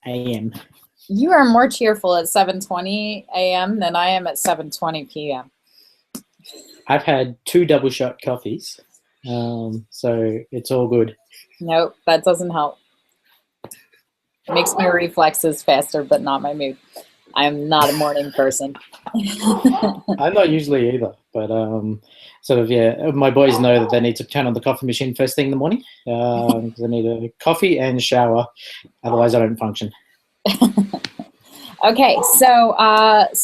a.m. You are more cheerful at 7:20 a.m. than I am at 7:20 p.m. I've had 2 double shot coffees, so it's all good. Nope, that doesn't help. It makes my reflexes faster, but not my mood. I am not a morning person. I'm not usually either, but sort of, yeah, my boys know that they need to turn on the coffee machine first thing in the morning because I need a coffee and shower, otherwise I don't function. Okay, so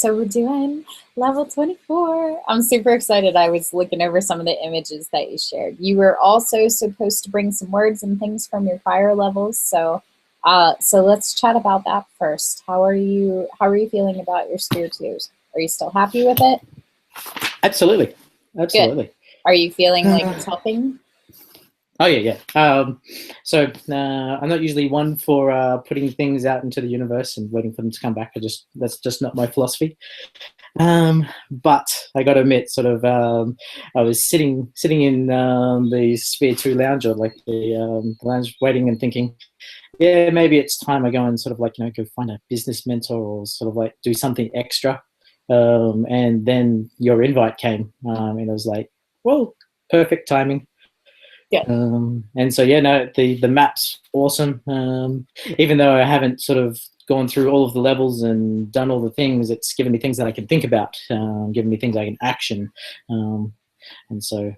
we're doing level 24. I'm super excited. I was looking over some of the images that you shared. You were also supposed to bring some words and things from your prior levels, so let's chat about that first. How are you feeling about your Sphere 2s? Are you still happy with it? Absolutely. Good. Are you feeling like it's helping? Oh, yeah. So I'm not usually one for putting things out into the universe and waiting for them to come back. That's just not my philosophy. But I got to admit, sort of, I was sitting in the Sphere 2 lounge, or like the lounge, waiting and thinking, yeah, maybe it's time I go and sort of like, go find a business mentor or sort of like do something extra. And then your invite came, and it was like, well, perfect timing. Yeah. And so, yeah, no, the map's awesome. Even though I haven't sort of gone through all of the levels and done all the things, it's given me things that I can think about, given me things I can action. And so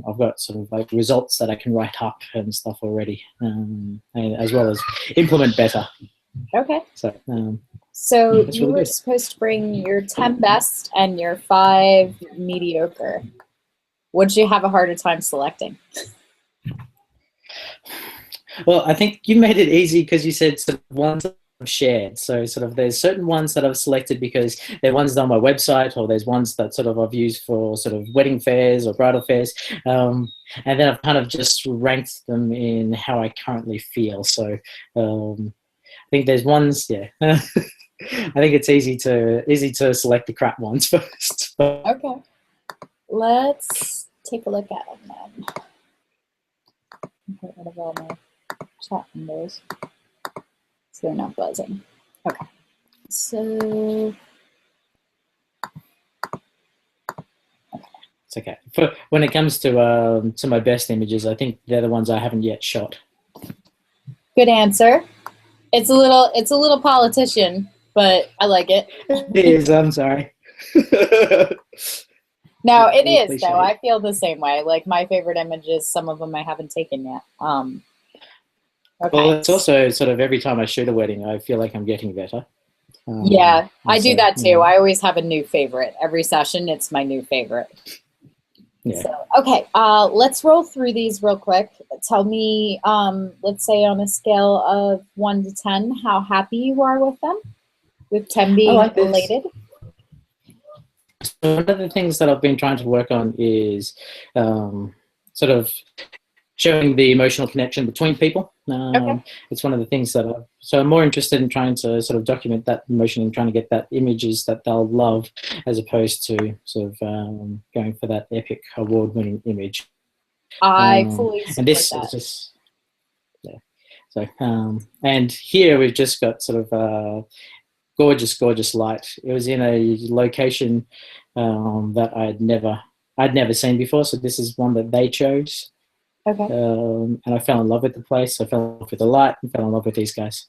I've got sort of like results that I can write up and stuff already, and as well as implement better. Okay. So you were supposed to bring your 10 best and your 5 mediocre. Would you have a harder time selecting? Well, I think you made it easy because you said sort of ones I've shared. So sort of there's certain ones that I've selected because they're ones on my website, or there's ones that sort of I've used for sort of wedding fairs or bridal fairs. And then I've kind of just ranked them in how I currently feel. So I think there's ones, yeah. I think it's easy to select the crap ones first. Okay. Let's take a look at them then. Get rid of all my chat windows so they're not buzzing. Okay. So it's okay. When it comes to my best images, I think they're the ones I haven't yet shot. Good answer. It's a little politician, but I like it. It is. I'm sorry. No, it is though. I feel the same way. Like my favorite images, some of them I haven't taken yet. Okay. Well, it's also sort of every time I shoot a wedding, I feel like I'm getting better. Yeah, I do that too. I always have a new favorite. Every session, it's my new favorite. Yeah. So, okay, let's roll through these real quick. Tell me, let's say on a scale of 1 to 10, how happy you are with them, with 10 being related. So one of the things that I've been trying to work on is sort of showing the emotional connection between people. Okay. It's one of the things that I'm more interested in trying to sort of document that emotion and trying to get that images that they'll love, as opposed to sort of going for that epic award-winning image. I fully support and this that. is just, yeah. So and here we've just got sort of gorgeous light. It was in a location that I'd never seen before. So this is one that they chose. Okay. And I fell in love with the place. I fell in love with the light and fell in love with these guys.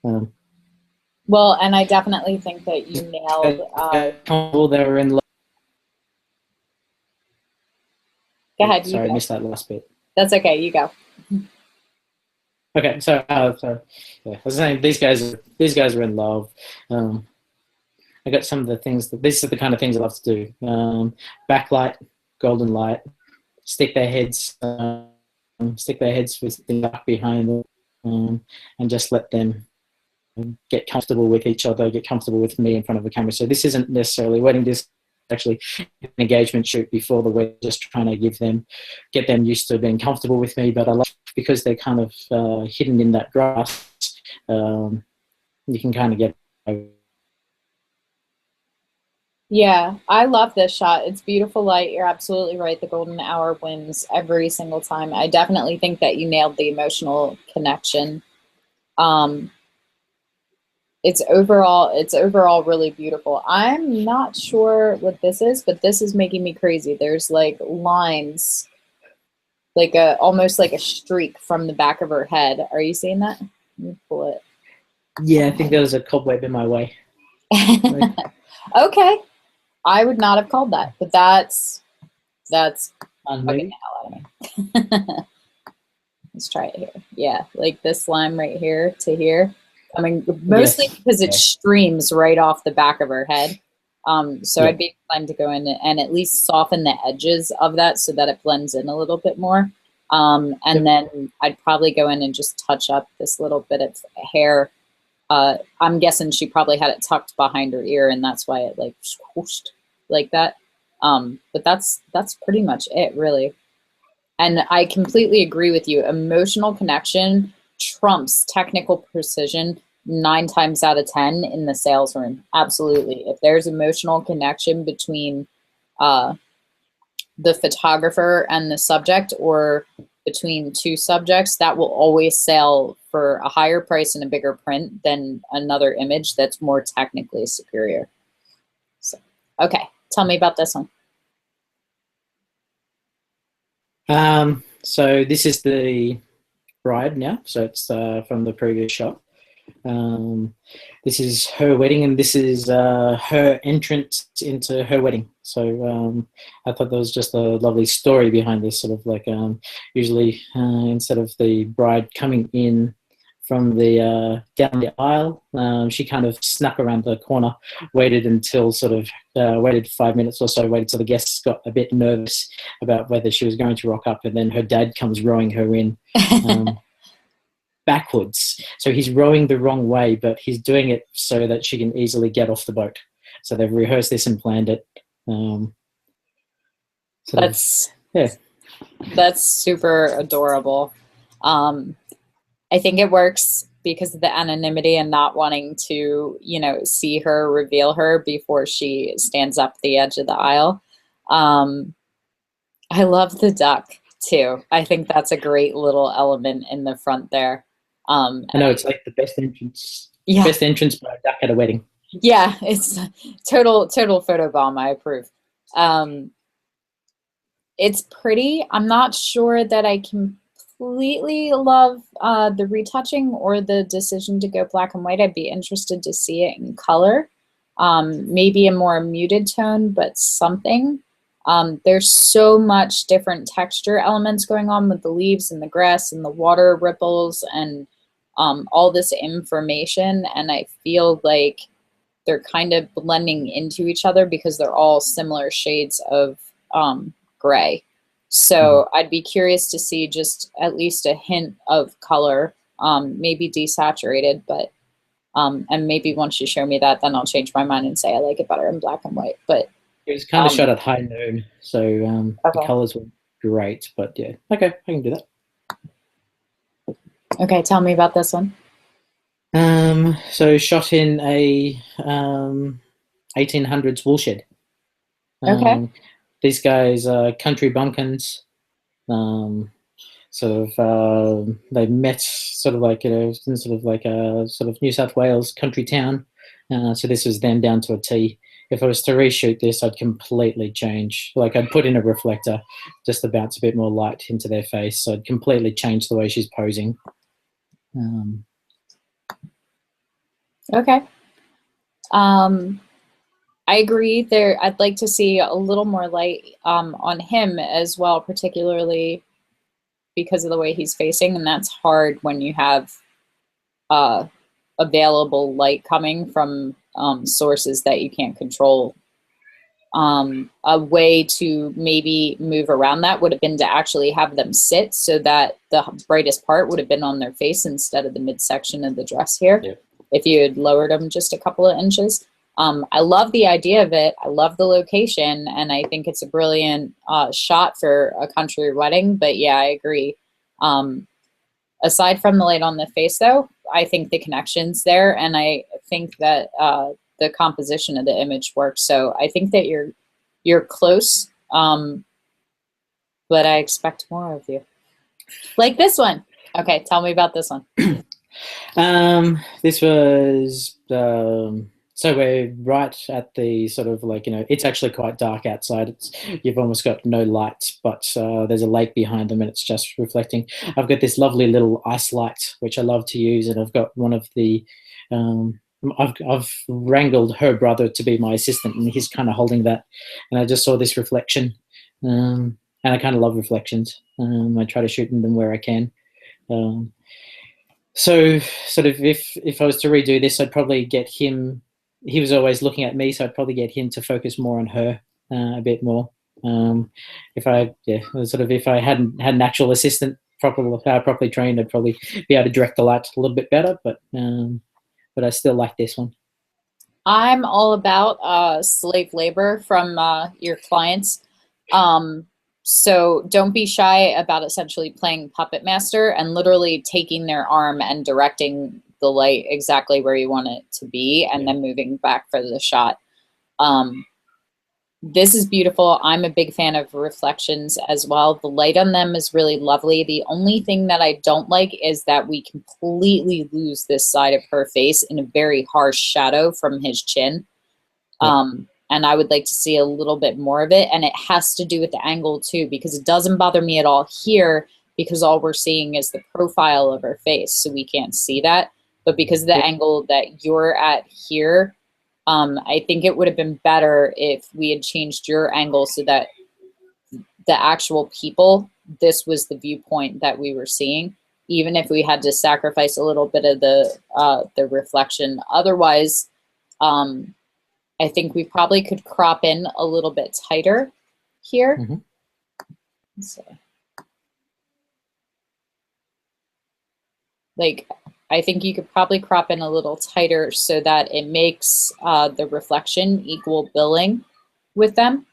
Well, and I definitely think that you nailed. They were in love. Go ahead. Sorry, I missed that last bit. That's okay. You go. Okay, so yeah, I was saying these guys are in love. I got some of the things these are the kind of things I love to do. Backlight, golden light, stick their heads with the dark behind them, and just let them get comfortable with each other, get comfortable with me in front of the camera. So this isn't necessarily a wedding, this is actually an engagement shoot before the wedding, just trying to get them used to being comfortable with me. But I like, because they're kind of hidden in that grass, you can kind of get. Yeah, I love this shot. It's beautiful light. You're absolutely right. The golden hour wins every single time. I definitely think that you nailed the emotional connection. it's overall really beautiful. I'm not sure what this is, but this is making me crazy. There's like lines, like almost like a streak from the back of her head. Are you seeing that? Let me pull it. Yeah, I think there was a cobweb in my way. Like, Okay, I would not have called that, but that's bugging maybe. the hell out of me. Let's try it here. Yeah, like this line right here to here, coming mostly Yes. because it streams right off the back of her head. So Yeah. I'd be inclined to go in and at least soften the edges of that so that it blends in a little bit more. And then I'd probably go in and just touch up this little bit of hair. I'm guessing she probably had it tucked behind her ear, and that's why it like swooshed like that. But that's pretty much it, really. And I completely agree with you. Emotional connection trumps technical precision 9 times out of 10 in the sales room. Absolutely. If there's emotional connection between the photographer and the subject, or between two subjects, that will always sell for a higher price and a bigger print than another image that's more technically superior. So, okay, tell me about this one. So this is the bride now. So it's from the previous shot. This is her wedding, and this is her entrance into her wedding. So I thought there was just a lovely story behind this. Sort of like usually instead of the bride coming in from the down the aisle, she kind of snuck around the corner, waited until waited 5 minutes or so, waited till the guests got a bit nervous about whether she was going to rock up, and then her dad comes rowing her in. Backwards. So he's rowing the wrong way, but he's doing it so that she can easily get off the boat. So they've rehearsed this and planned it. That's super adorable. I think it works because of the anonymity and not wanting to, see her, reveal her before she stands up the edge of the aisle. I love the duck too. I think that's a great little element in the front there. I know it's like the best entrance. Yeah. Best entrance by a duck at a wedding. Yeah, it's total photo bomb. I approve. It's pretty. I'm not sure that I completely love the retouching or the decision to go black and white. I'd be interested to see it in color. Maybe a more muted tone, but something. There's so much different texture elements going on with the leaves and the grass and the water ripples and all this information, and I feel like they're kind of blending into each other because they're all similar shades of gray. So I'd be curious to see just at least a hint of color, maybe desaturated, but and maybe once you show me that, then I'll change my mind and say I like it better in black and white. But it was kind of shot at high noon, so okay. The colors were great. But yeah, okay, I can do that. Okay, tell me about this one. So shot in a 1800s woolshed. Okay. These guys are country bumpkins. They met sort of like in sort of like a sort of New South Wales country town. So this was them down to a T. If I was to reshoot this, I'd completely change. Like I'd put in a reflector just to bounce a bit more light into their face. So I'd completely change the way she's posing. Okay. I agree there. I'd like to see a little more light on him as well, particularly because of the way he's facing. And that's hard when you have available light coming from sources that you can't control. A way to maybe move around that would have been to actually have them sit so that the brightest part would have been on their face instead of the midsection of the dress here. Yep. If you had lowered them just a couple of inches. I love the idea of it. I love the location, and I think it's a brilliant shot for a country wedding. But yeah, I agree. Aside from the light on the face, though, I think the connection's there, and I think that the composition of the image works. So I think that you're close, but I expect more of you. Like this one. Okay, tell me about this one. This was so we're right at the sort of like, it's actually quite dark outside. You've almost got no lights, but there's a lake behind them and it's just reflecting. I've got this lovely little ice light which I love to use, and I've got one of the I've wrangled her brother to be my assistant, and he's kind of holding that, and I just saw this reflection, and I kind of love reflections. I try to shoot them where I can. So sort of if I was to redo this, I'd probably get him. He was always looking at me, so I'd probably get him to focus more on her a bit more. If I hadn't had an actual assistant properly trained, I'd probably be able to direct the light a little bit better. But I still like this one. I'm all about slave labor from your clients. So don't be shy about essentially playing puppet master and literally taking their arm and directing the light exactly where you want it to be, and then moving back for the shot. This is beautiful. I'm a big fan of reflections as well. The light on them is really lovely. The only thing that I don't like is that we completely lose this side of her face in a very harsh shadow from his chin. And I would like to see a little bit more of it. And it has to do with the angle too, because it doesn't bother me at all here, because all we're seeing is the profile of her face, so we can't see that. But because of the angle that you're at here, I think it would have been better if we had changed your angle so that the actual people, this was the viewpoint that we were seeing, even if we had to sacrifice a little bit of the reflection. Otherwise, I think we probably could crop in a little bit tighter here. So, like, I think you could probably crop in a little tighter so that it makes the reflection equal billing with them.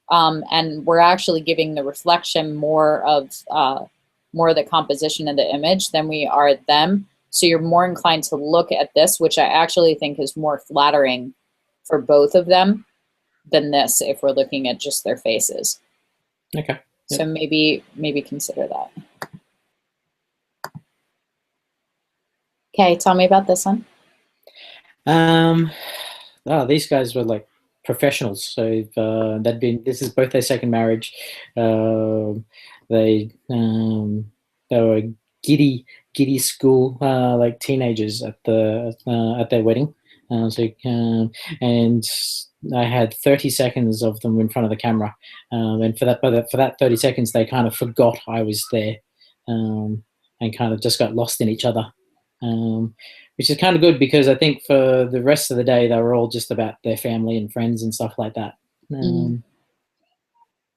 And we're actually giving the reflection more of the composition of the image than we are them. So you're more inclined to look at this, which I actually think is more flattering for both of them than this, if we're looking at just their faces. Okay. So maybe consider that. Okay, tell me about this one. These guys were like professionals. So this is both their second marriage. They were giddy school like teenagers at their wedding. And I had 30 seconds of them in front of the camera, and for that 30 seconds, they kind of forgot I was there, and kind of just got lost in each other, which is kind of good, because I think for the rest of the day they were all just about their family and friends and stuff like that.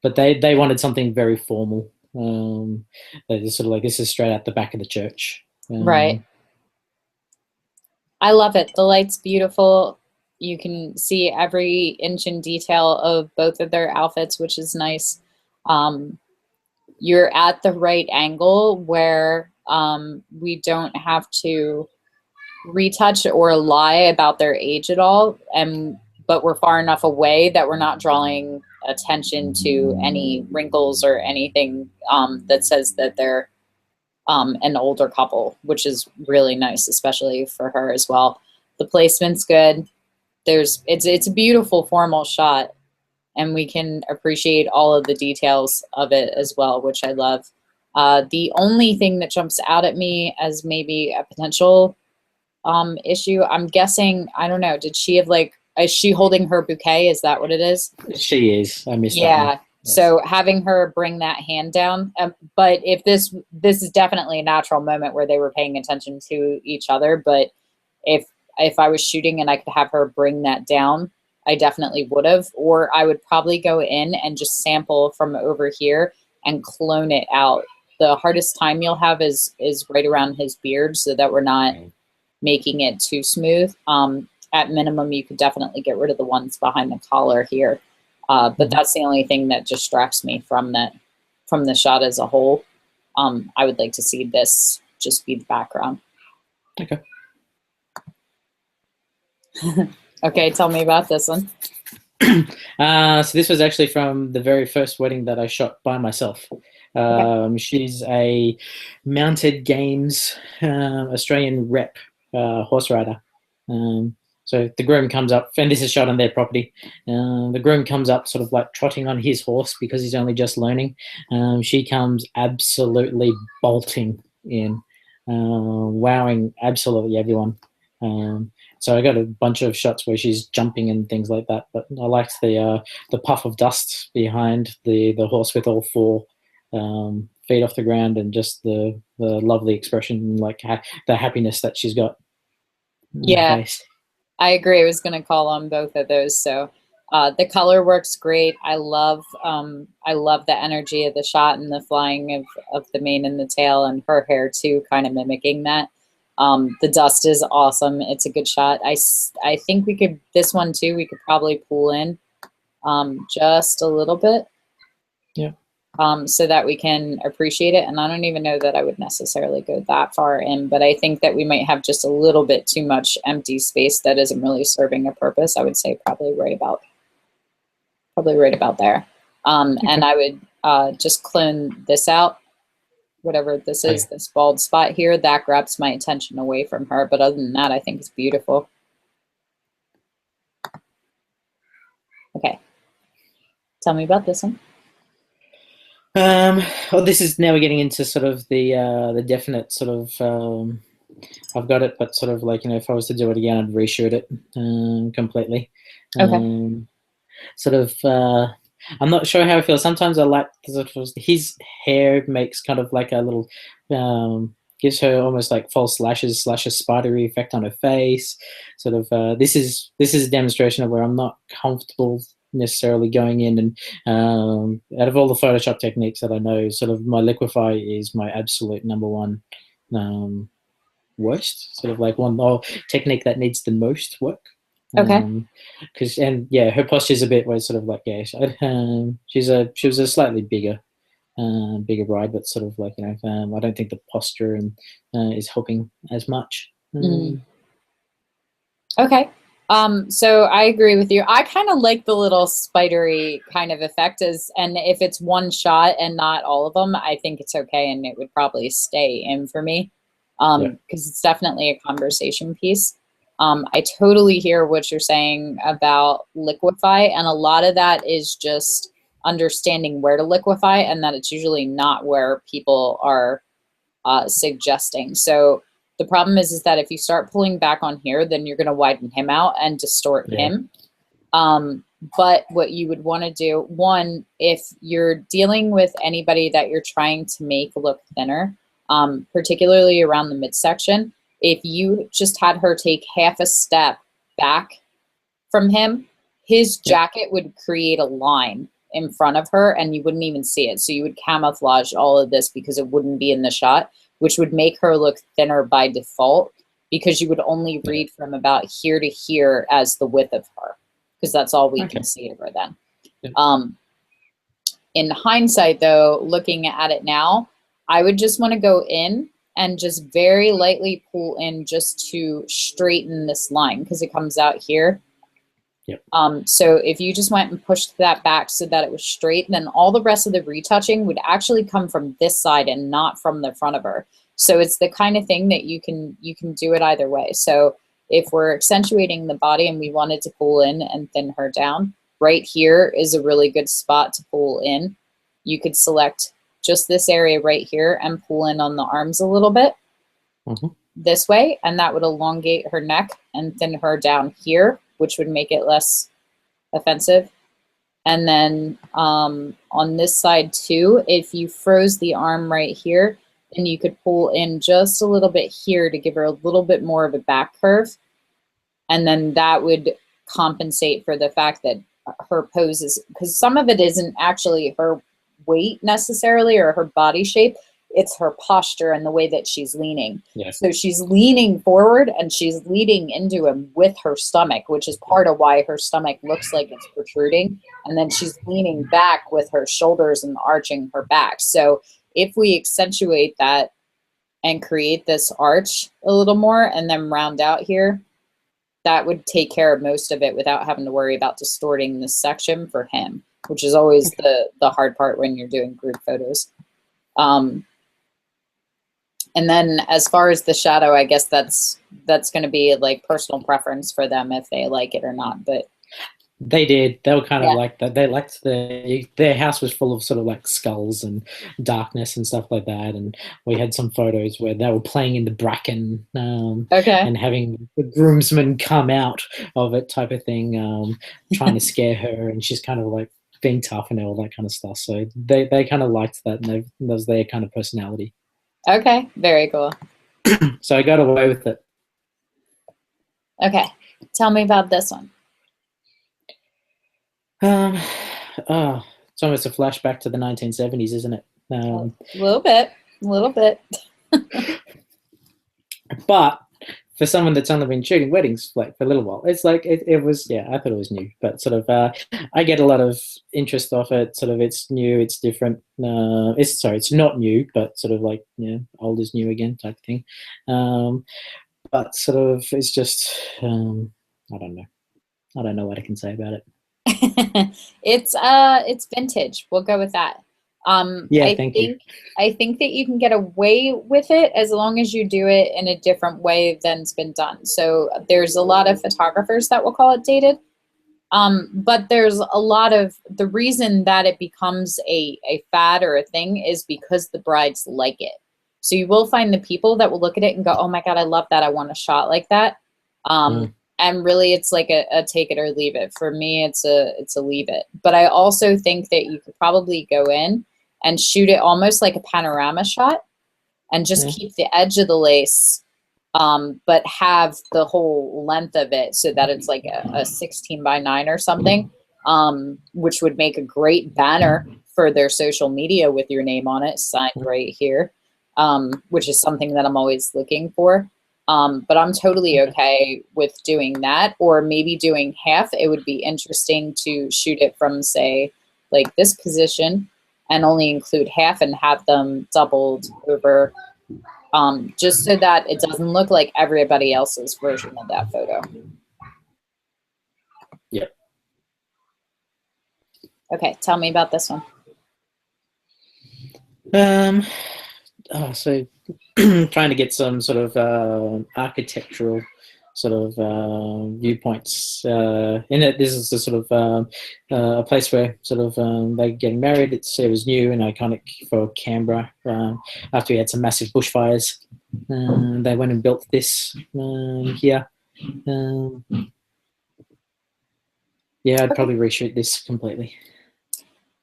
But they wanted something very formal. They just sort of like, this is straight out the back of the church. Right. I love it. The light's beautiful. You can see every inch in detail of both of their outfits, which is nice. You're at the right angle where we don't have to retouch or lie about their age at all, but we're far enough away that we're not drawing attention to any wrinkles or anything that says that they're an older couple, which is really nice, especially for her as well. The placement's good. It's a beautiful formal shot, and we can appreciate all of the details of it as well, which I love. The only thing that jumps out at me as maybe a potential issue, I'm guessing, I don't know, did she have is she holding her bouquet? Is that what it is? She is. I missed that. Yeah. So having her bring that hand down, but if this is definitely a natural moment where they were paying attention to each other. But if I was shooting and I could have her bring that down, I definitely would have. Or I would probably go in and just sample from over here and clone it out. The hardest time you'll have is right around his beard, so that we're not making it too smooth. At minimum, you could definitely get rid of the ones behind the collar here. But that's the only thing that distracts me from the shot as a whole. I would like to see this just be the background. Okay. Okay, tell me about this one. So this was actually from the very first wedding that I shot by myself. Okay. She's a Mounted Games Australian rep horse rider. So the groom comes up, and this is shot on their property. The groom comes up sort of like trotting on his horse because he's only just learning. She comes absolutely bolting in, wowing absolutely everyone. So I got a bunch of shots where she's jumping and things like that. But I liked the puff of dust behind the horse with all four feet off the ground, and just the lovely expression, like the happiness that she's got in her Yeah, face. I agree. I was going to call on both of those. So the color works great. I love the energy of the shot and the flying of the mane and the tail, and her hair too, kind of mimicking that. The dust is awesome. It's a good shot. I think we could, this one too, we could probably pull in just a little bit. Yeah. So that we can appreciate it. And I don't even know that I would necessarily go that far in, but I think that we might have just a little bit too much empty space that isn't really serving a purpose. I would say probably right about there. Okay. And I would just clone this out, whatever this is, this bald spot here, that grabs my attention away from her. But other than that, I think it's beautiful. Okay. Tell me about this one. Well, this is now we're getting into sort of the definite sort of. I've got it, but sort of like, if I was to do it again, I'd reshoot it completely. Okay. Sort of. I'm not sure how I feel. Sometimes I like sort of his hair makes kind of like a little. Gives her almost like false lashes / a spidery effect on her face. Sort of. This is a demonstration of where I'm not comfortable necessarily going in, and out of all the Photoshop techniques that I know, sort of my liquefy is my absolute number one worst, sort of like one technique that needs the most work. Okay. Because her posture is a bit where it's sort of like she was a slightly bigger bride, but sort of like I don't think the posture is helping as much. Okay. So I agree with you. I kind of like the little spidery kind of effect, and if it's one shot and not all of them, I think it's okay, and it would probably stay in for me, because it's definitely a conversation piece. I totally hear what you're saying about liquefy, and a lot of that is just understanding where to liquefy, and that it's usually not where people are suggesting. So the problem is that if you start pulling back on here, then you're going to widen him out and distort him. But what you would want to do, one, if you're dealing with anybody that you're trying to make look thinner, particularly around the midsection, if you just had her take half a step back from him, his jacket would create a line in front of her and you wouldn't even see it. So you would camouflage all of this because it wouldn't be in the shot, which would make her look thinner by default, because you would only read from about here to here as the width of her, because that's all we can see of her then. In hindsight, though, looking at it now, I would just want to go in and just very lightly pull in just to straighten this line, because it comes out here. So if you just went and pushed that back so that it was straight, then all the rest of the retouching would actually come from this side and not from the front of her. So it's the kind of thing that you can do it either way. So if we're accentuating the body and we wanted to pull in and thin her down, right here is a really good spot to pull in. You could select just this area right here and pull in on the arms a little bit this way, and that would elongate her neck and thin her down here, which would make it less offensive. And then on this side too, if you froze the arm right here, then you could pull in just a little bit here to give her a little bit more of a back curve. And then that would compensate for the fact that her pose is, because some of it isn't actually her weight necessarily or her body shape, it's her posture and the way that she's leaning. So she's leaning forward and she's leading into him with her stomach, which is part of why her stomach looks like it's protruding. And then she's leaning back with her shoulders and arching her back. So if we accentuate that and create this arch a little more and then round out here, that would take care of most of it without having to worry about distorting this section for him, which is always the hard part when you're doing group photos. And then as far as the shadow, I guess that's going to be like personal preference for them if they like it or not. But they did. They were kind yeah. of like that. They liked their house was full of sort of like skulls and darkness and stuff like that. And we had some photos where they were playing in the bracken Okay. and having the groomsmen come out of it, type of thing, trying to scare her, and she's kind of like being tough and all that kind of stuff. So they kind of liked that, and that was their kind of personality. Okay, very cool. So I got away with it. Okay, tell me about this one. It's almost a flashback to the 1970s, isn't it? A little bit. But for someone that's only been shooting weddings like for a little while, it's like it was, yeah, I thought it was new, but sort of I get a lot of interest off it. Sort of, it's new, it's different. It's not new, but sort of like, old is new again type of thing. But sort of, it's just I don't know what I can say about it. It's vintage. We'll go with that. Yeah, thank you. I think that you can get away with it as long as you do it in a different way than's been done. So there's a lot of photographers that will call it dated. But there's a lot of, the reason that it becomes a fad or a thing is because the brides like it. So you will find the people that will look at it and go, oh my God, I love that. I want a shot like that. And really it's like a take it or leave it. For me, it's a leave it. But I also think that you could probably go in and shoot it almost like a panorama shot and just keep the edge of the lace, but have the whole length of it so that it's like a 16:9 or something, which would make a great banner for their social media with your name on it, signed right here, which is something that I'm always looking for. But I'm totally okay with doing that, or maybe doing half. It would be interesting to shoot it from, say, like this position and only include half and have them doubled over, just so that it doesn't look like everybody else's version of that photo. Yep. Okay, tell me about this one. So trying to get some sort of architectural sort of viewpoints in it. This is the sort of a place where sort of they're getting married. It was new and iconic for Canberra. After we had some massive bushfires, they went and built this here. Yeah, I'd probably reshoot this completely.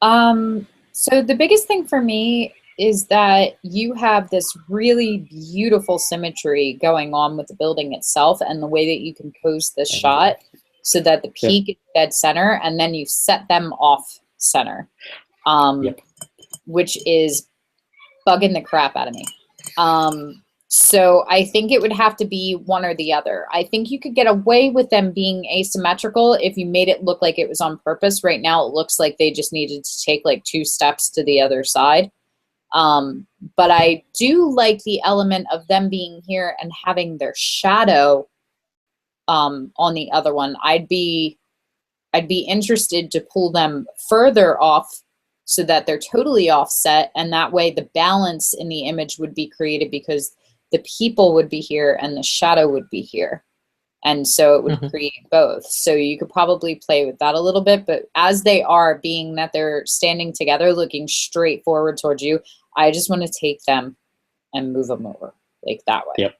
So the biggest thing for me is that you have this really beautiful symmetry going on with the building itself and the way that you compose the shot so that the peak is dead center and then you set them off center, which is bugging the crap out of me. So I think it would have to be one or the other. I think you could get away with them being asymmetrical if you made it look like it was on purpose. Right now it looks like they just needed to take like 2 steps to the other side. But I do like the element of them being here and having their shadow on the other one. I'd be interested to pull them further off so that they're totally offset, and that way the balance in the image would be created because the people would be here and the shadow would be here. And so it would create both. So you could probably play with that a little bit, but as they are, being that they're standing together, looking straight forward towards you, I just want to take them and move them over like that way. Yep,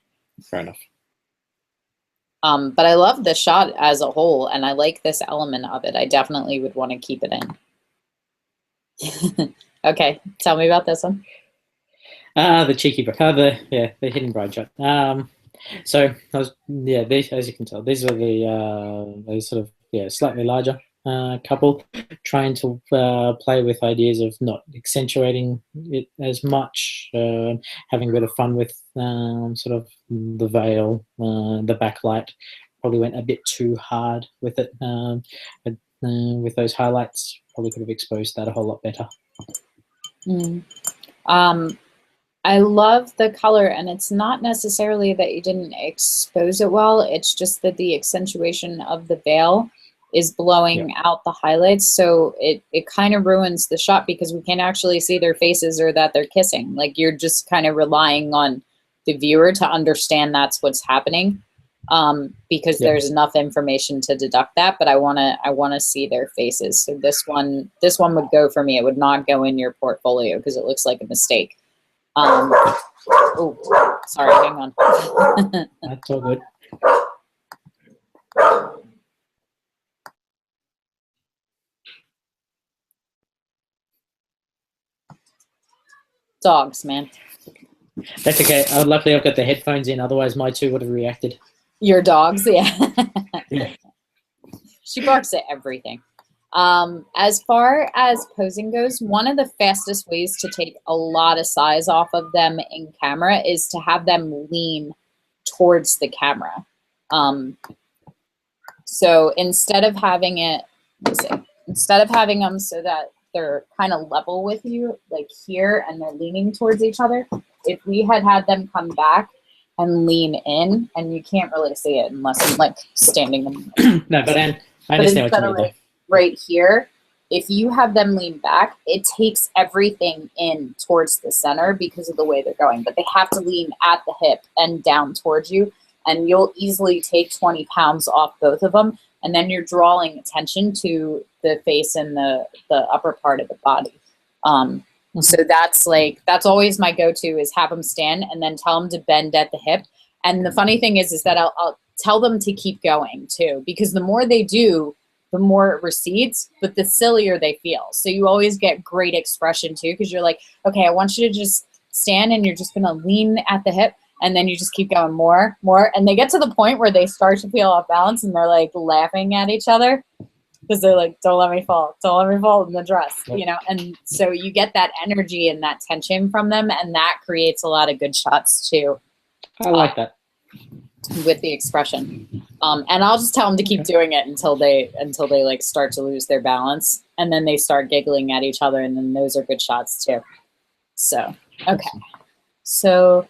fair enough. But I love the shot as a whole, and I like this element of it. I definitely would want to keep it in. Okay, tell me about this one. The cheeky, the hidden bride shot. So these, as you can tell, these are the sort of slightly larger couple, trying to play with ideas of not accentuating it as much, having a bit of fun with sort of the veil, the backlight. Probably went a bit too hard with it, but with those highlights, probably could have exposed that a whole lot better. I love the color, and it's not necessarily that you didn't expose it well, it's just that the accentuation of the veil is blowing out the highlights. So it kind of ruins the shot because we can't actually see their faces or that they're kissing. Like you're just kind of relying on the viewer to understand that's what's happening. Because there's enough information to deduct that, but I wanna see their faces. So this one would go for me. It would not go in your portfolio because it looks like a mistake. Oh, sorry, hang on. That's all good. Dogs, man. That's okay. Luckily, I've got the headphones in. Otherwise, my two would have reacted. Your dogs, yeah. Yeah. She barks at everything. As far as posing goes, one of the fastest ways to take a lot of size off of them in camera is to have them lean towards the camera. So instead of having it, instead of having them so that they're kind of level with you, like here, and they're leaning towards each other, if we had them come back and lean in, and you can't really see it unless I'm like standing them. No, but I understand what you mean. Like right here, if you have them lean back, it takes everything in towards the center because of the way they're going. But they have to lean at the hip and down towards you, and you'll easily take 20 pounds off both of them, and then you're drawing attention to the face and the upper part of the body. So that's always my go-to is have them stand and then tell them to bend at the hip. And the funny thing is that I'll tell them to keep going too, because the more they do, the more it recedes, but the sillier they feel. So you always get great expression too, because you're like, okay, I want you to just stand and you're just gonna lean at the hip, and then you just keep going more, and they get to the point where they start to feel off balance and they're like laughing at each other. Because they're like, don't let me fall in the dress, you know? And so you get that energy and that tension from them, and that creates a lot of good shots too. I like that. With the expression. And I'll just tell them to keep doing it until they like start to lose their balance, and then they start giggling at each other, and then those are good shots too. So, okay. So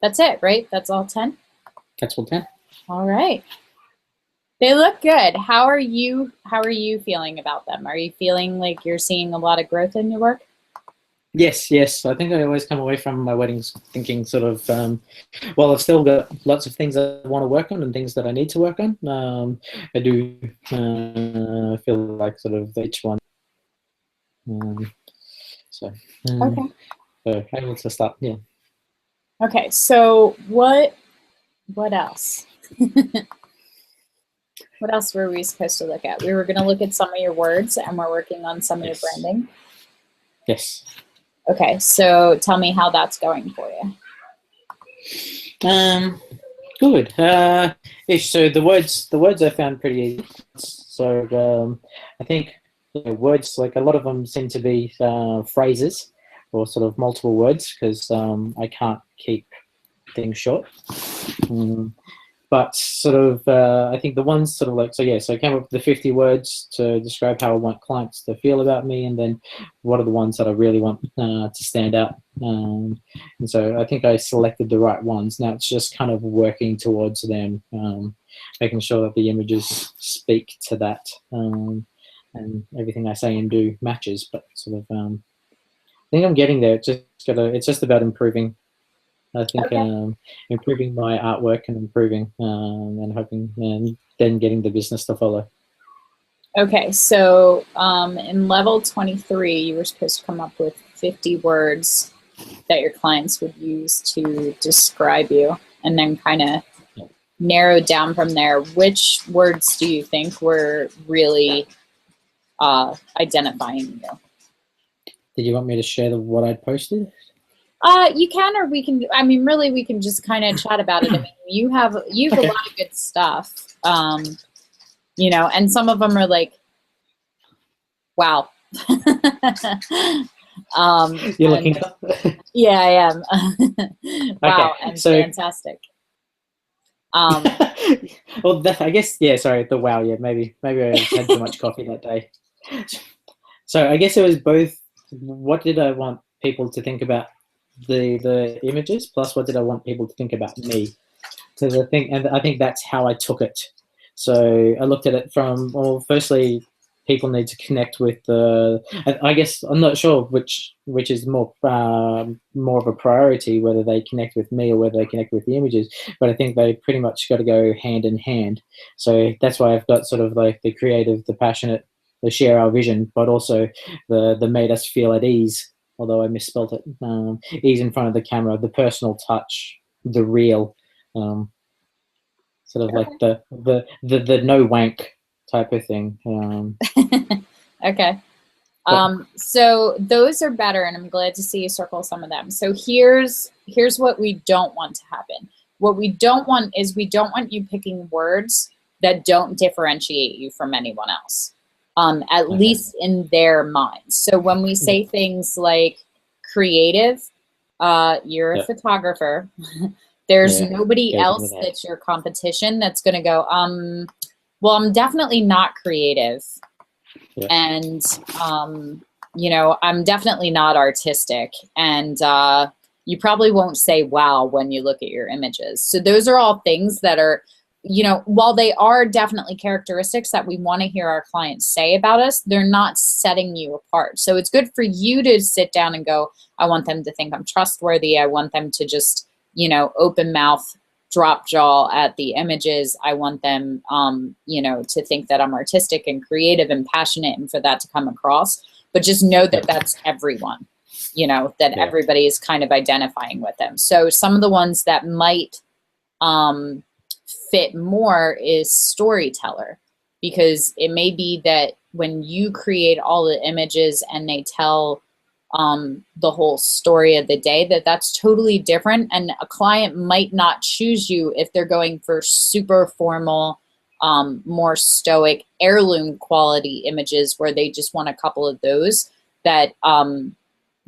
that's it, right? That's all 10? That's all 10. All right. They look good. How are you feeling about them? Are you feeling like you're seeing a lot of growth in your work? Yes. I think I always come away from my weddings thinking sort of, well, I've still got lots of things I want to work on and things that I need to work on. I do feel like sort of each one. Okay. So able to start, yeah. Okay, so what else? What else were we supposed to look at? We were going to look at some of your words, and we're working on some of your branding. Yes. Okay, so tell me how that's going for you. Good. So the words I found pretty easy. So I think words, like a lot of them seem to be phrases or sort of multiple words because I can't keep things short. But sort of, I think the ones sort of like, so I came up with the 50 words to describe how I want clients to feel about me, and then what are the ones that I really want to stand out. And so I think I selected the right ones. Now it's just kind of working towards them, making sure that the images speak to that, and everything I say and do matches. But sort of, I think I'm getting there. It's just about improving. I think improving my artwork and improving and hoping and then getting the business to follow. Okay, so in level 23, you were supposed to come up with 50 words that your clients would use to describe you, and then kind of narrow down from there. Which words do you think were really identifying you? Did you want me to share what I'd posted? You can, or we can. I mean, really, we can just kind of chat about it. I mean, you have a lot of good stuff, you know, and some of them are like, wow. You're looking. Yeah, I am. Wow, okay, and fantastic. Well, I guess sorry, the wow. Yeah, maybe I had too much coffee that day. So I guess it was both. What did I want people to think about the images, plus what did I want people to think about me? So I think that's how I took it. So I looked at it from, well, firstly, people need to connect with the. I guess I'm not sure which is more of a priority, whether they connect with me or whether they connect with the images. But I think they pretty much got to go hand in hand. So that's why I've got sort of like the creative, the passionate, the share our vision, but also the made us feel at ease. Although I misspelt it, ease in front of the camera, the personal touch, the real. Sort of like the no wank type of thing. Okay. So those are better, and I'm glad to see you circle some of them. So here's what we don't want to happen. What we don't want is we don't want you picking words that don't differentiate you from anyone else, at least in their minds. So when we say things like creative, you're a photographer. There's nobody else that's your competition that's going to go, well, I'm definitely not creative. Yeah. And, you know, I'm definitely not artistic. And you probably won't say, wow, when you look at your images. So those are all things that are, you know, while they are definitely characteristics that we want to hear our clients say about us, they're not setting you apart. So it's good for you to sit down and go, I want them to think I'm trustworthy. I want them to just, you know, open mouth, drop jaw at the images. I want them, you know, to think that I'm artistic and creative and passionate, and for that to come across. But just know that that's everyone, you know, that everybody is kind of identifying with them. So some of the ones that might fit more is storyteller, because it may be that when you create all the images and they tell the whole story of the day, that's totally different, and a client might not choose you if they're going for super formal, more stoic, heirloom quality images where they just want a couple of those that,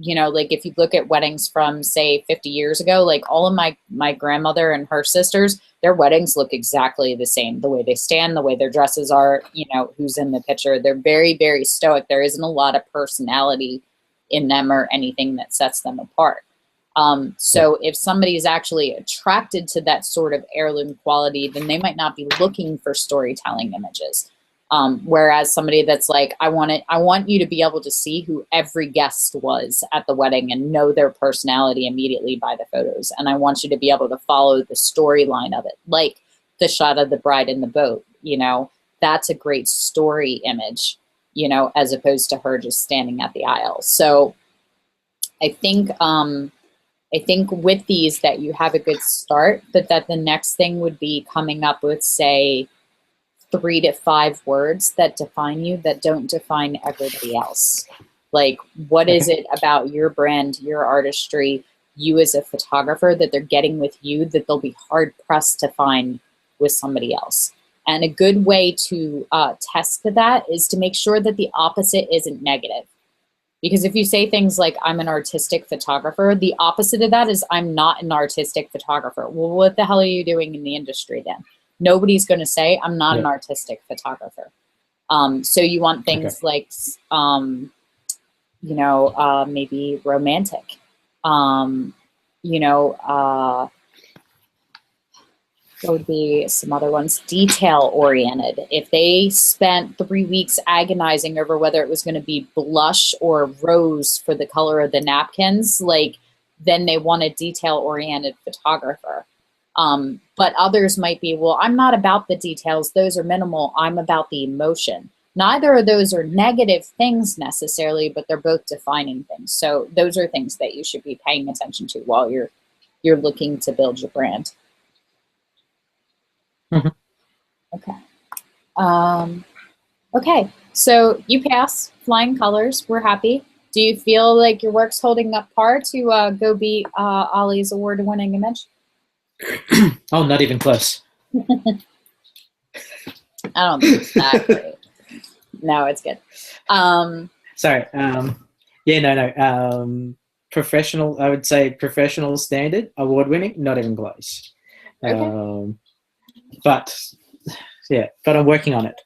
you know, like if you look at weddings from say 50 years ago, like all of my grandmother and her sisters, their weddings look exactly the same. The way they stand, the way their dresses are, you know, who's in the picture. They're very, very stoic. There isn't a lot of personality in them or anything that sets them apart. So if somebody is actually attracted to that sort of heirloom quality, then they might not be looking for storytelling images. Whereas somebody that's like, I want you to be able to see who every guest was at the wedding and know their personality immediately by the photos. And I want you to be able to follow the storyline of it, like the shot of the bride in the boat, you know, that's a great story image, you know, as opposed to her just standing at the aisle. So I think with these that you have a good start, but that the next thing would be coming up with, say, 3 to 5 words that define you, that don't define everybody else. Like, what is it about your brand, your artistry, you as a photographer that they're getting with you that they'll be hard pressed to find with somebody else? And a good way to test that is to make sure that the opposite isn't negative. Because if you say things like, I'm an artistic photographer, the opposite of that is, I'm not an artistic photographer. Well, what the hell are you doing in the industry then? Nobody's going to say, I'm not an artistic photographer. So you want things like, you know, maybe romantic, you know, what would be some other ones? Detail oriented. If they spent 3 weeks agonizing over whether it was going to be blush or rose for the color of the napkins, like, then they want a detail oriented photographer. But others might be, well, I'm not about the details. Those are minimal. I'm about the emotion. Neither of those are negative things necessarily, but they're both defining things. So those are things that you should be paying attention to while you're looking to build your brand. Mm-hmm. Okay. Okay. So you pass, flying colors. We're happy. Do you feel like your work's holding up par to go beat Ollie's award-winning image? Oh, not even close. I don't think it's that great. No, it's good. Sorry. Yeah, no. Professional, I would say professional standard, award-winning, not even close. Okay. But I'm working on it.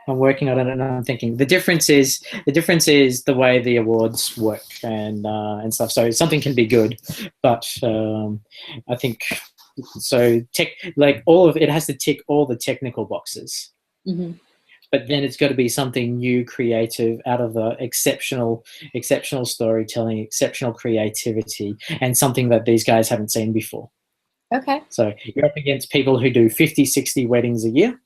I'm working on it, and I'm thinking the difference is the way the awards work and stuff. So something can be good, but I think like all of it has to tick all the technical boxes. Mm-hmm. But then it's got to be something new, creative, out of the exceptional storytelling, exceptional creativity, and something that these guys haven't seen before. Okay. So you're up against people who do 50, 60 weddings a year,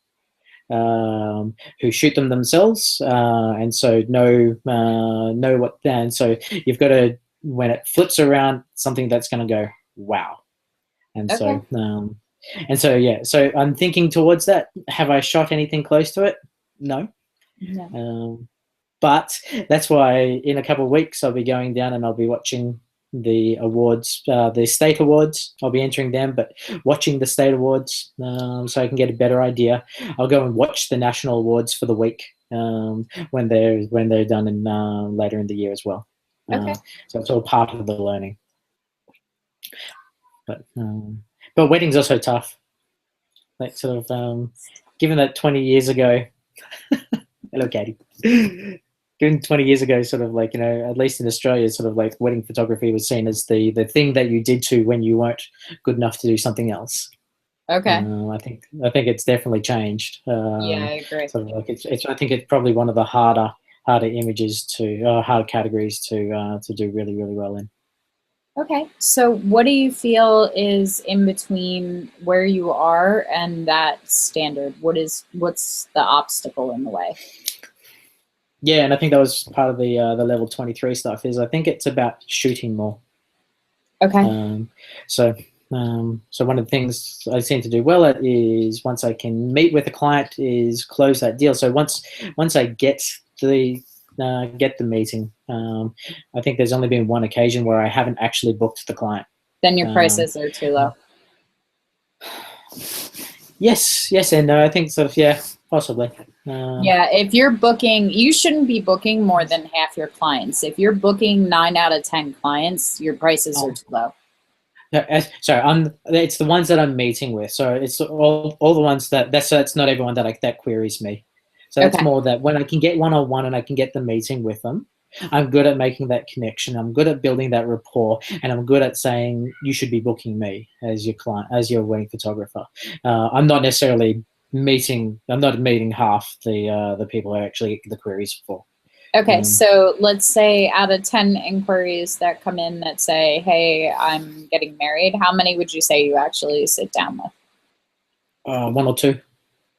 who shoot them themselves, and so know what. And so you've got to, when it flips around, something that's going to go wow. And Okay. so I'm thinking towards that. Have I shot anything close to it? No. But that's why in a couple of weeks I'll be going down and I'll be watching the awards, the state awards. I'll be entering them, but watching the state awards, so I can get a better idea. I'll go and watch the national awards for the week, when they're done in later in the year as well. Okay. So it's all part of the learning. But weddings are so tough. Like sort of, given that 20 years ago, hello, Katie. Given 20 years ago, sort of like, at least in Australia, sort of like wedding photography was seen as the thing that you did to when you weren't good enough to do something else. Okay. I think it's definitely changed. Yeah, I agree. Sort of like I think it's probably one of the harder images to hard categories to do really, really well in. Okay, so what do you feel is in between where you are and that standard? What's the obstacle in the way? Yeah, and I think that was part of the level 23 stuff. Is I think it's about shooting more. Okay. So one of the things I seem to do well at is, once I can meet with a client, is close that deal. So once I get the meeting, I think there's only been one occasion where I haven't actually booked the client. Then your prices are too low. Yes, and no. I think sort of, yeah, possibly. Yeah, if you're booking, you shouldn't be booking more than half your clients. If you're booking 9 out of 10 clients, your prices are too low. Sorry, it's the ones that I'm meeting with. So it's all the ones that's not everyone that queries me. So it's more that when I can get one-on-one and I can get the meeting with them, I'm good at making that connection. I'm good at building that rapport, and I'm good at saying you should be booking me as your client, as your wedding photographer. I'm not necessarily meeting half the people who actually get the queries for. Okay, so let's say out of 10 inquiries that come in that say, hey, I'm getting married, how many would you say you actually sit down with? 1 or 2.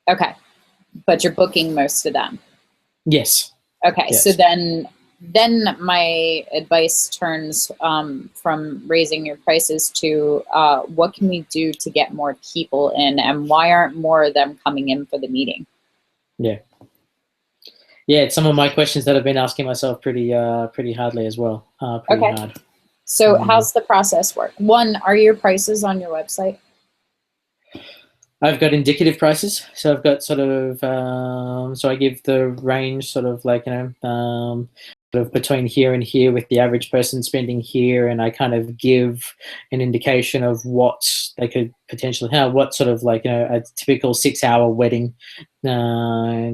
Okay, but you're booking most of them. Yes. Okay, yes. So then my advice turns from raising your prices to what can we do to get more people in, and why aren't more of them coming in for the meeting? Yeah, it's some of my questions that I've been asking myself pretty hardly as well. Pretty hard. So how's the process work? 1, are your prices on your website? I've got indicative prices, so I've got sort of so I give the range sort of like sort of between here and here, with the average person spending here, and I kind of give an indication of what they could potentially what sort of like a typical 6-hour wedding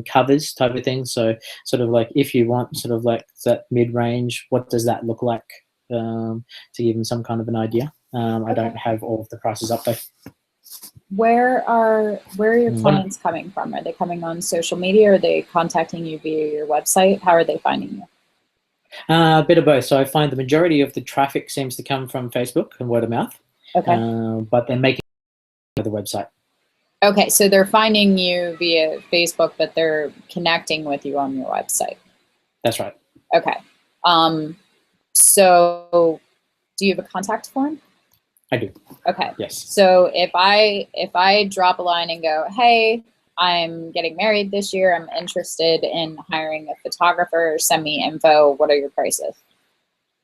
covers type of thing. So sort of like, if you want sort of like that mid range, what does that look like, to give them some kind of an idea. I don't have all of the prices up there. Where are your clients coming from? Are they coming on social media? Or are they contacting you via your website? How are they finding you? A bit of both. So I find the majority of the traffic seems to come from Facebook and word of mouth. Okay. But they're making the website. Okay, so they're finding you via Facebook, but they're connecting with you on your website. That's right. Okay. So do you have a contact form? I do. Okay. Yes. So if I drop a line and go, hey, I'm getting married this year, I'm interested in hiring a photographer, send me info, what are your prices?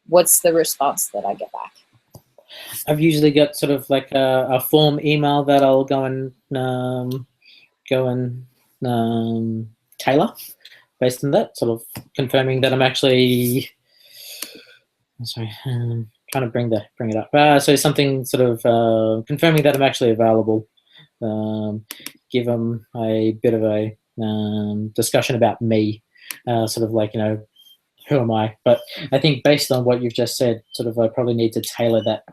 What's the response that I get back? I've usually got sort of like a form email that I'll go and tailor based on that, sort of confirming that I'm actually trying to bring it up. So something sort of confirming that I'm actually available. Give them a bit of a discussion about me, sort of like who am I? But I think based on what you've just said, sort of, I probably need to tailor that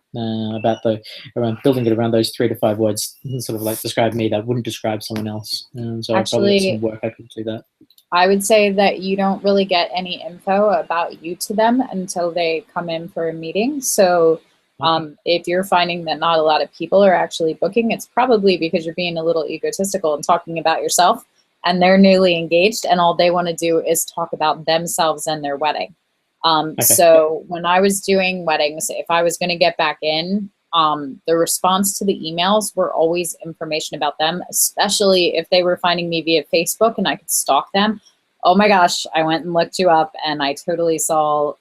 around building it around those 3 to 5 words, sort of like describe me that wouldn't describe someone else. So I probably got some work I could do that. I would say that you don't really get any info about you to them until they come in for a meeting. So if you're finding that not a lot of people are actually booking, it's probably because you're being a little egotistical and talking about yourself, and they're newly engaged and all they want to do is talk about themselves and their wedding. So when I was doing weddings, if I was going to get back in, the response to the emails were always information about them, especially if they were finding me via Facebook and I could stalk them. Oh my gosh, I went and looked you up and I totally saw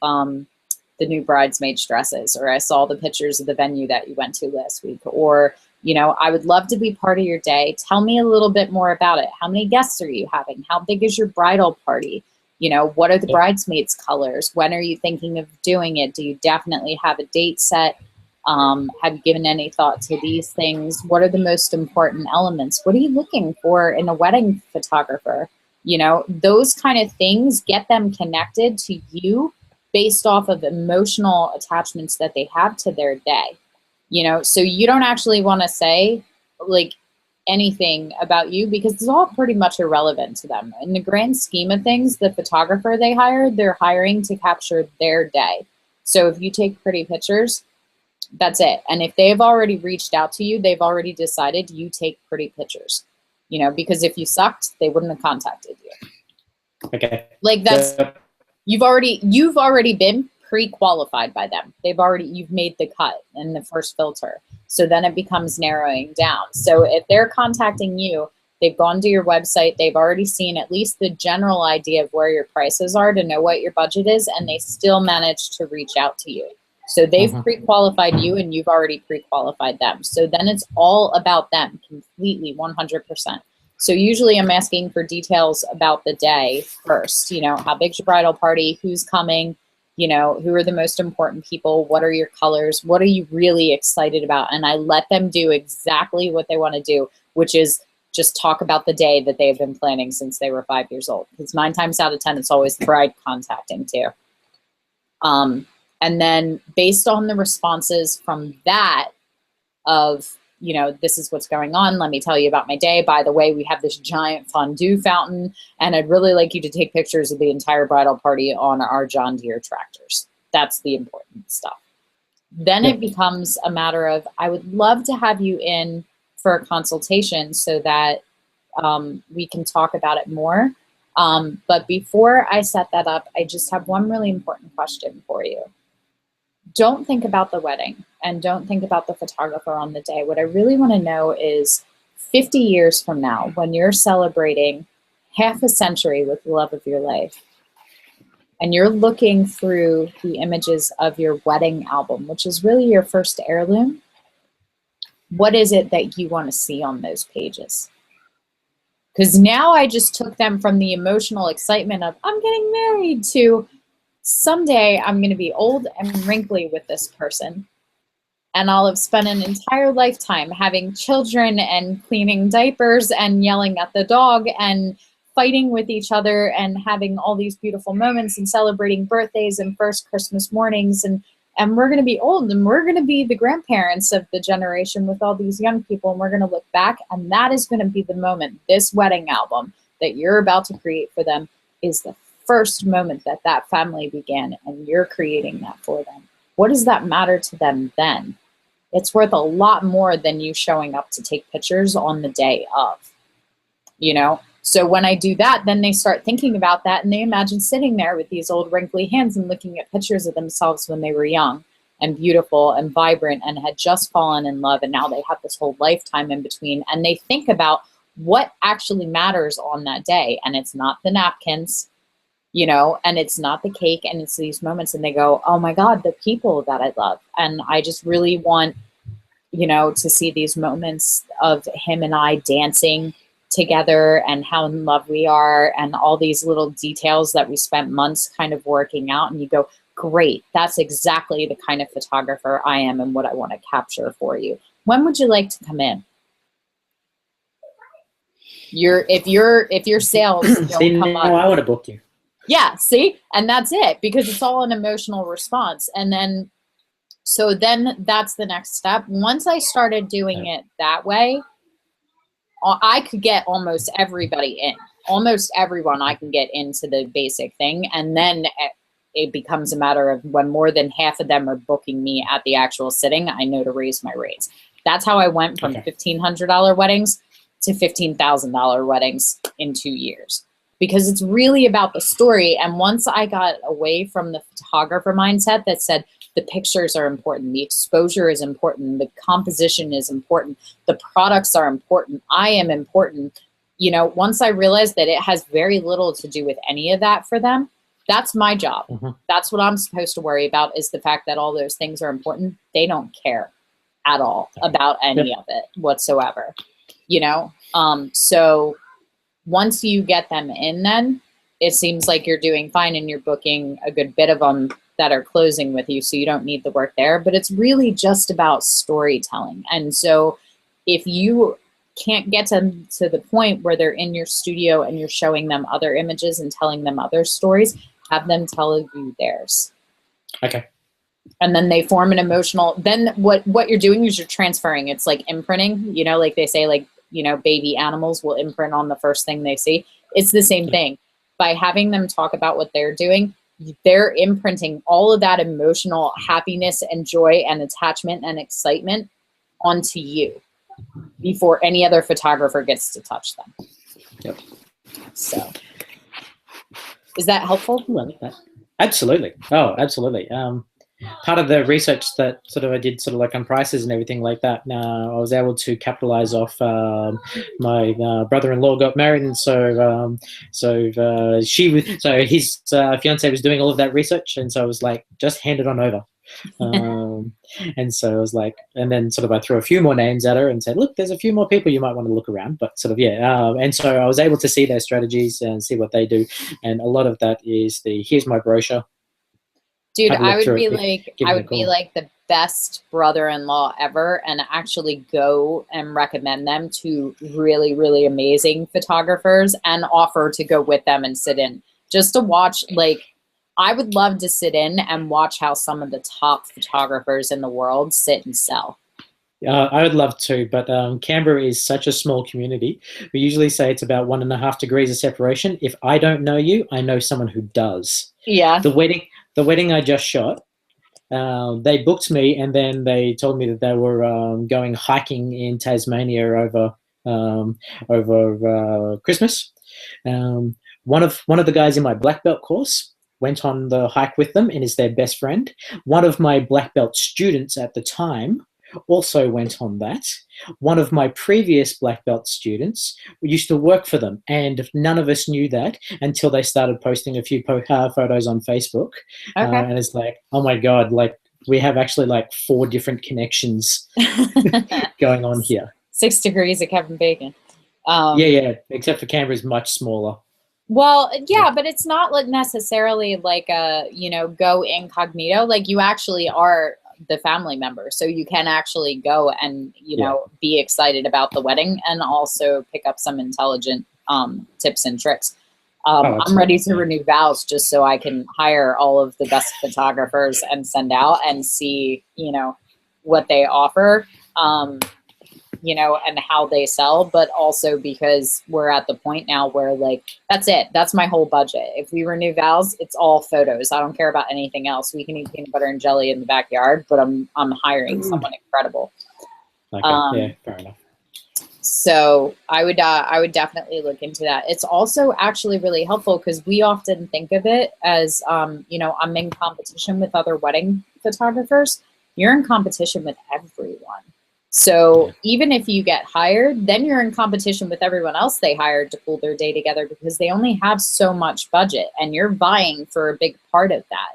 the new bridesmaids dresses, or I saw the pictures of the venue that you went to last week, or, you know, I would love to be part of your day. Tell me a little bit more about it. How many guests are you having? How big is your bridal party? You know, what are the bridesmaids colors? When are you thinking of doing it? Do you definitely have a date set? Have you given any thought to these things? What are the most important elements? What are you looking for in a wedding photographer? You know, those kind of things, get them connected to you based off of emotional attachments that they have to their day. You know, so you don't actually want to say like anything about you because it's all pretty much irrelevant to them. In the grand scheme of things, the photographer they hired, they're hiring to capture their day. So if you take pretty pictures, that's it. And if they've already reached out to you, they've already decided you take pretty pictures, you know, because if you sucked, they wouldn't have contacted you. Okay. Like that's, you've already been pre-qualified by them. You've made the cut in the first filter. So then it becomes narrowing down. So if they're contacting you, they've gone to your website, they've already seen at least the general idea of where your prices are to know what your budget is, and they still managed to reach out to you. So they've pre-qualified you and you've already pre-qualified them. So then it's all about them completely, 100%. So usually I'm asking for details about the day first. You know, how big's your bridal party? Who's coming? You know, who are the most important people? What are your colors? What are you really excited about? And I let them do exactly what they want to do, which is just talk about the day that they've been planning since they were 5 years old. Because 9 times out of 10, it's always the bride contacting too. And then based on the responses from that of, you know, this is what's going on. Let me tell you about my day. By the way, we have this giant fondue fountain, and I'd really like you to take pictures of the entire bridal party on our John Deere tractors. That's the important stuff. Then it becomes a matter of, I would love to have you in for a consultation so that we can talk about it more. But before I set that up, I just have one really important question for you. Don't think about the wedding and don't think about the photographer on the day. What I really want to know is 50 years from now, when you're celebrating half a century with the love of your life, and you're looking through the images of your wedding album, which is really your first heirloom, what is it that you want to see on those pages? Because now I just took them from the emotional excitement of, I'm getting married, to someday I'm going to be old and wrinkly with this person. And I'll have spent an entire lifetime having children and cleaning diapers and yelling at the dog and fighting with each other and having all these beautiful moments and celebrating birthdays and first Christmas mornings. And we're going to be old and we're going to be the grandparents of the generation with all these young people. And we're going to look back, and that is going to be the moment. This wedding album that you're about to create for them is the first moment that that family began, and you're creating that for them. What does that matter to them then? It's worth a lot more than you showing up to take pictures on the day of, you know? So when I do that, then they start thinking about that, and they imagine sitting there with these old wrinkly hands and looking at pictures of themselves when they were young and beautiful and vibrant and had just fallen in love, and now they have this whole lifetime in between, and they think about what actually matters on that day. And it's not the napkins, you know, and it's not the cake, and it's these moments, and they go, oh my God, the people that I love. And I just really want, you know, to see these moments of him and I dancing together and how in love we are, and all these little details that we spent months kind of working out. And you go, great, that's exactly the kind of photographer I am and what I want to capture for you. When would you like to come in? If your sales don't come up, I want to book you. Yeah, see? And that's it, because it's all an emotional response. And then, so then that's the next step. Once I started doing it that way, I could get almost everybody in. Almost everyone I can get into the basic thing. And then it becomes a matter of when more than half of them are booking me at the actual sitting, I know to raise my rates. That's how I went from $1,500 weddings to $15,000 weddings in 2 years. Because it's really about the story. And once I got away from the photographer mindset that said the pictures are important, the exposure is important, the composition is important, the products are important, I am important. You know, once I realized that it has very little to do with any of that for them, that's my job. That's what I'm supposed to worry about, is the fact that all those things are important. They don't care at all about any of it whatsoever, you know? So once you get them in, then it seems like you're doing fine and you're booking a good bit of them that are closing with you, so you don't need the work there. But it's really just about storytelling. And so if you can't get them to the point where they're in your studio and you're showing them other images and telling them other stories, have them tell you theirs. Okay. And then they form an emotional, then what you're doing is you're transferring. It's like imprinting, you know, like they say, like, you know, baby animals will imprint on the first thing they see. It's the same thing. By having them talk about what they're doing, they're imprinting all of that emotional happiness and joy and attachment and excitement onto you before any other photographer gets to touch them. Yep. So, is that helpful? Ooh, I like that. Absolutely. Oh, absolutely. Part of the research that sort of I did, sort of like on prices and everything like that, I was able to capitalize off my brother-in-law got married, and so his fiance was doing all of that research, and so I was like, just hand it on over. And so I was like, and then sort of I threw a few more names at her and said, look, there's a few more people you might want to look around, but sort of, and so I was able to see their strategies and see what they do, and a lot of that is here's my brochure. Dude, I would be like the best brother-in-law ever, and actually go and recommend them to really, really amazing photographers and offer to go with them and sit in just to watch. Like, I would love to sit in and watch how some of the top photographers in the world sit and sell. I would love to, but Canberra is such a small community. We usually say it's about 1.5 degrees of separation. If I don't know you, I know someone who does. Yeah. The wedding I just shot, they booked me, and then they told me that they were going hiking in Tasmania over Christmas. One of the guys in my black belt course went on the hike with them and is their best friend. One of my black belt students at the time also went on that. One of my previous black belt students used to work for them, and none of us knew that until they started posting a few photos on Facebook. Okay. And it's like, oh my God, like we have actually like 4 different connections going on here. 6 degrees of Kevin Bacon. Yeah, except for Canberra is much smaller. Well, yeah, but it's not like necessarily like a, you know, go incognito. Like, you actually are the family member, so you can actually go and, you know, be excited about the wedding and also pick up some intelligent tips and tricks. I'm ready to renew vows just so I can hire all of the best photographers and send out and see, you know, what they offer, you know, and how they sell, but also because we're at the point now where, like, that's it. That's my whole budget. If we renew vows, it's all photos. I don't care about anything else. We can eat peanut butter and jelly in the backyard, but I'm hiring someone incredible. Okay, yeah, fair enough. So I would definitely look into that. It's also actually really helpful because we often think of it as, you know, I'm in competition with other wedding photographers. You're in competition with everyone. So even if you get hired, then you're in competition with everyone else they hired to pull their day together, because they only have so much budget and you're vying for a big part of that.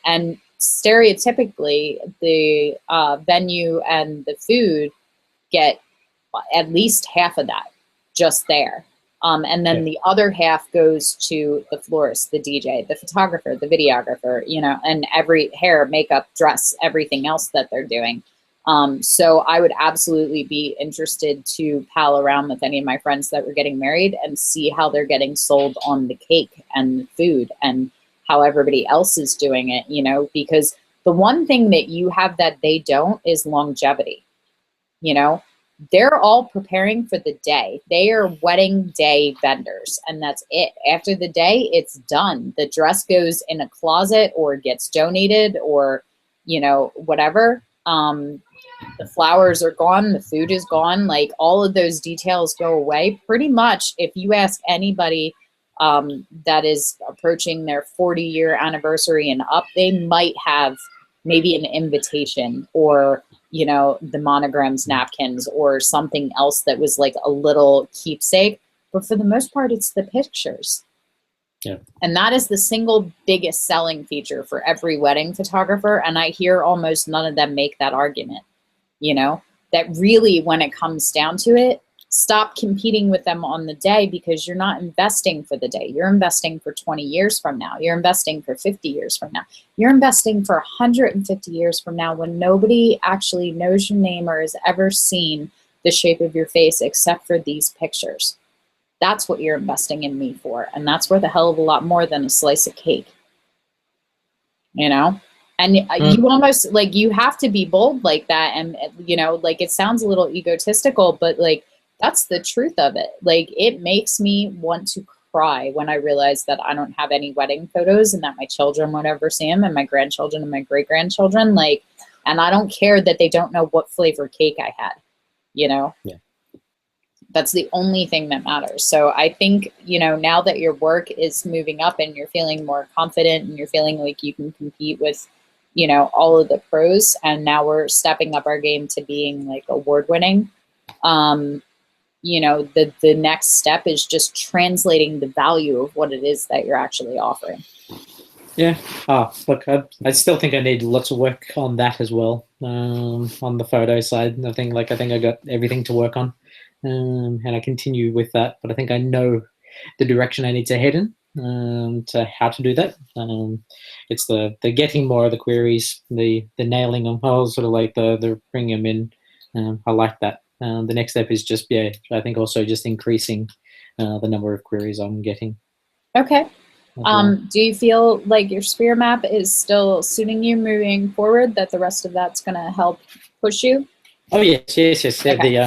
And stereotypically, the venue and the food get at least half of that just there. And then the other half goes to the florist, the DJ, the photographer, the videographer, you know, and every hair, makeup, dress, everything else that they're doing. So I would absolutely be interested to pal around with any of my friends that were getting married and see how they're getting sold on the cake and the food and how everybody else is doing it, you know, because the one thing that you have that they don't is longevity. You know, they're all preparing for the day. They are wedding day vendors, and that's it. After the day, it's done. The dress goes in a closet or gets donated or, you know, whatever. The flowers are gone. The food is gone. Like all of those details go away. Pretty much, if you ask anybody that is approaching their 40-year anniversary and up, they might have maybe an invitation or, you know, the monograms, napkins, or something else that was like a little keepsake. But for the most part, it's the pictures. Yeah. And that is the single biggest selling feature for every wedding photographer. And I hear almost none of them make that argument, you know, that really when it comes down to it, stop competing with them on the day because you're not investing for the day. You're investing for 20 years from now. You're investing for 50 years from now. You're investing for 150 years from now when nobody actually knows your name or has ever seen the shape of your face except for these pictures. That's what you're investing in me for. And that's worth a hell of a lot more than a slice of cake, you know? And you almost like, you have to be bold like that. And, you know, like it sounds a little egotistical, but like, that's the truth of it. Like it makes me want to cry when I realize that I don't have any wedding photos and that my children won't ever see them and my grandchildren and my great-grandchildren. Like, and I don't care that they don't know what flavor cake I had, you know? Yeah. That's the only thing that matters. So I think, you know, now that your work is moving up and you're feeling more confident and you're feeling like you can compete with, you know, all of the pros, and now we're stepping up our game to being like award-winning, you know, the next step is just translating the value of what it is that you're actually offering. Yeah. Look, I still think I need lots of work on that as well. On the photo side, I think I got everything to work on, and I continue with that. But I think I know the direction I need to head in, to how to do that. It's the getting more of the queries, the nailing them. Oh, sort of like the bringing them in. I like that. The next step is just, I think also just increasing the number of queries I'm getting. Okay. Do you feel like your sphere map is still suiting you moving forward, that the rest of that's going to help push you? Oh, yes. Okay.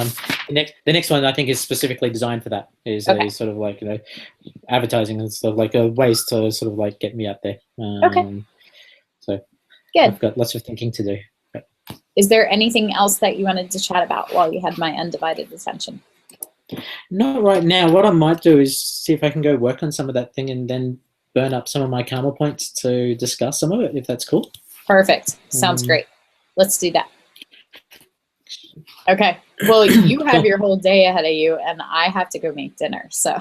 The next one I think is specifically designed for that. Is Okay. sort of like, you know, advertising and stuff, like ways to sort of like get me out there. Okay. So good. I've got lots of thinking to do. Is there anything else that you wanted to chat about while you had my undivided attention? Not right now. What I might do is see if I can go work on some of that thing and then burn up some of my karma points to discuss some of it, if that's cool. Perfect. Sounds great. Let's do that. Okay. Well, you have your whole day ahead of you, and I have to go make dinner. So.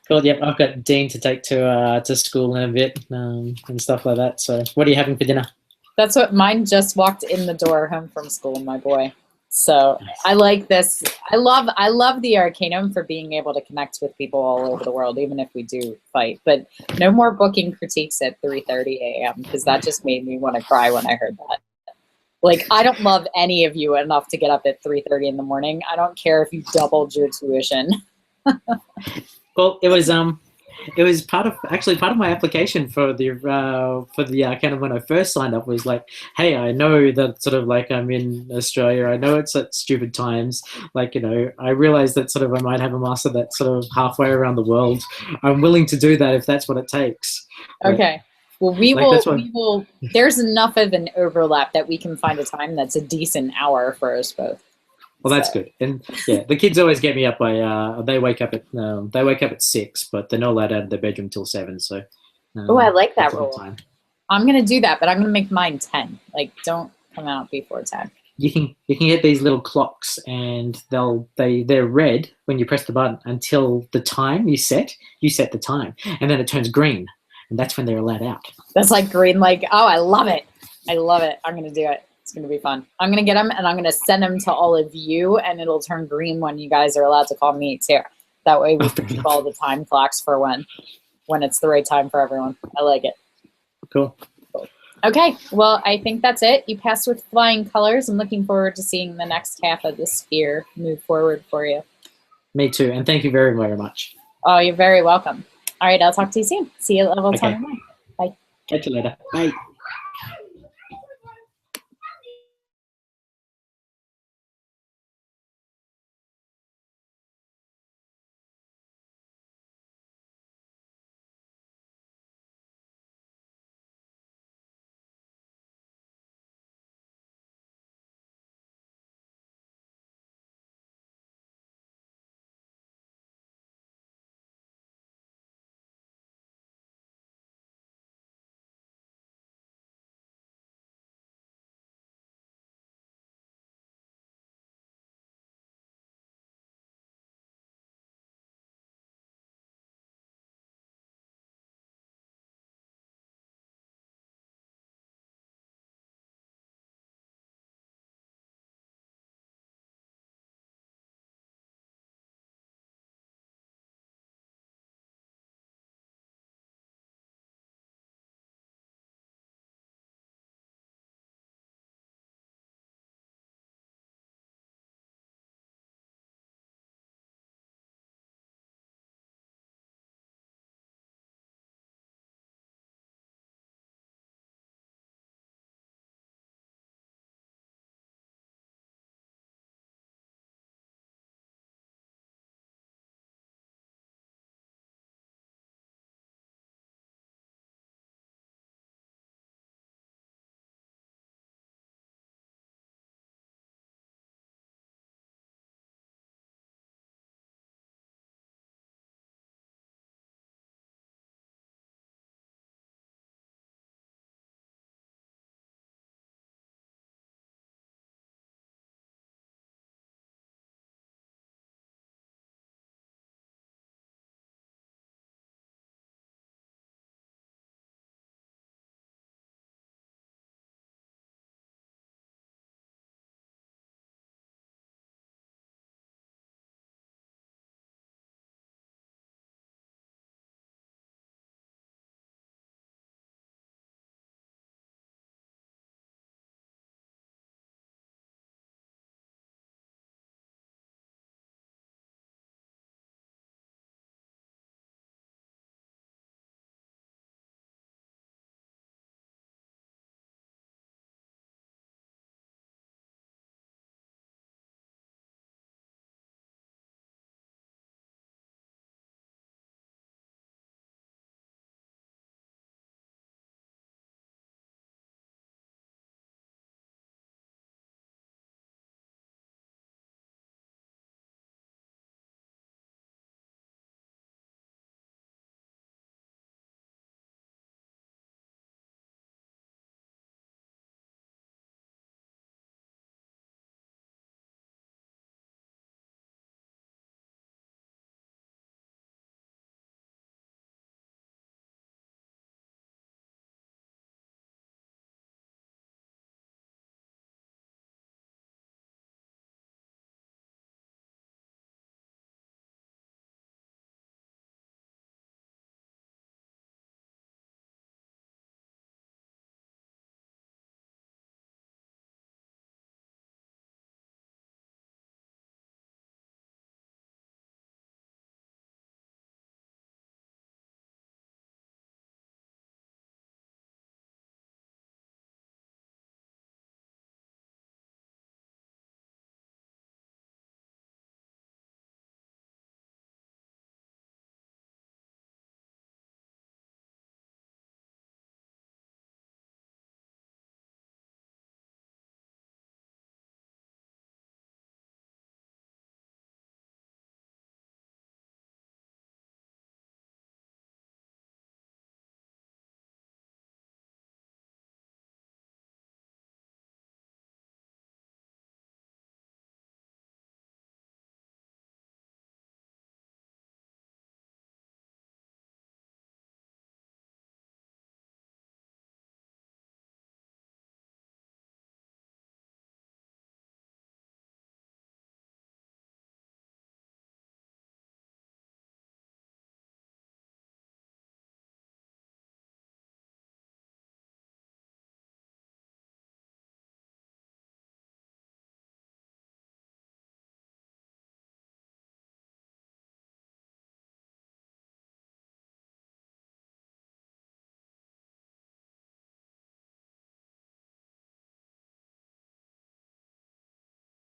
Cool. Yep. I've got Dean to take to school in a bit, and stuff like that. So, what are you having for dinner? That's what mine just walked in the door home from school, my boy. So I like this. I love the Arcanum for being able to connect with people all over the world, even if we do fight. But no more booking critiques at 3:30 a.m. because that just made me want to cry when I heard that. Like, I don't love any of you enough to get up at 3:30 in the morning. I don't care if you doubled your tuition. Well, it was part of my application for the Arcanum when I first signed up. Was like, hey, I know that sort of like I'm in Australia. I know it's at stupid times. Like, you know, I realize that sort of I might have a master that's sort of halfway around the world. I'm willing to do that if that's what it takes. Okay. Well, we will. There's enough of an overlap that we can find a time that's a decent hour for us both. Well, that's good. And yeah, the kids always get me up by they wake up at 6, but they're not allowed out of their bedroom till 7. So oh, I like that rule. I'm gonna do that, but I'm gonna make mine 10. Like, don't come out before 10. You can get these little clocks, and they're red when you press the button until the time you set the time, and then it turns green, and that's when they're allowed out. That's like green. Like, oh, I love it. I love it. I'm gonna do it. It's going to be fun. I'm going to get them and I'm going to send them to all of you, and it'll turn green when you guys are allowed to call me too. That way we can keep all the time clocks for when it's the right time for everyone. I like it. Cool. Okay, well, I think that's it. You passed with flying colors. I'm looking forward to seeing the next half of the sphere move forward for you. Me too, and thank you very, very much. Oh, you're very welcome. All right, I'll talk to you soon. See you at level Okay. 29. Bye. Catch you later. Bye.